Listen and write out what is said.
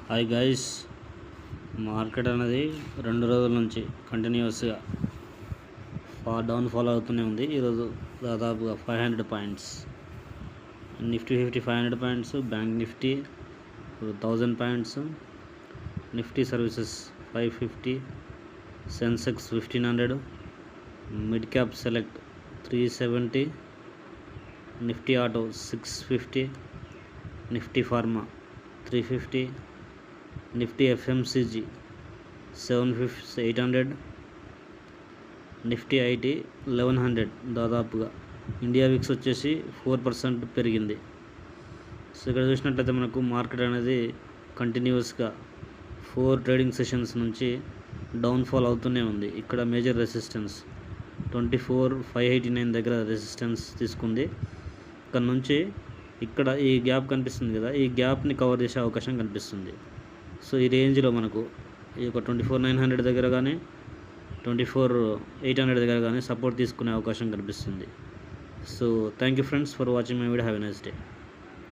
Hi guys, market అనేది 2 రోజుల నుంచి కంటిన్యూస్గా డౌన్ఫాల్ అవుతూనే ఉంది. ఈరోజు దాదాపుగా 500 points, Nifty 500 points, bank Nifty 1000 points, Nifty services 550, Sensex 1500, mid cap select 370, Nifty auto 650, Nifty pharma 350, Nifty FMCG 800, Nifty IT 1100. దాదాపుగా ఇండియా విక్స్ వచ్చేసి 4% పెరిగింది. సో ఇక్కడ చూసినట్లయితే మనకు మార్కెట్ అనేది కంటిన్యూస్గా 4 ట్రేడింగ్ సెషన్స్ నుంచి డౌన్ఫాల్ అవుతూనే ఉంది. ఇక్కడ మేజర్ రెసిస్టెన్స్ 24,589 దగ్గర రెసిస్టెన్స్ తీసుకుంది. ఇక్కడ నుంచి ఇక్కడ ఈ గ్యాప్ కనిపిస్తుంది కదా, ఈ గ్యాప్ని కవర్ చేసే అవకాశం కనిపిస్తుంది. సో ఈ రేంజ్లో మనకు ఈ ఒక 24,900 దగ్గర కానీ 24,800 దగ్గర కానీ సపోర్ట్ తీసుకునే అవకాశం కనిపిస్తుంది. So thank you friends for watching my video. Have a nice day.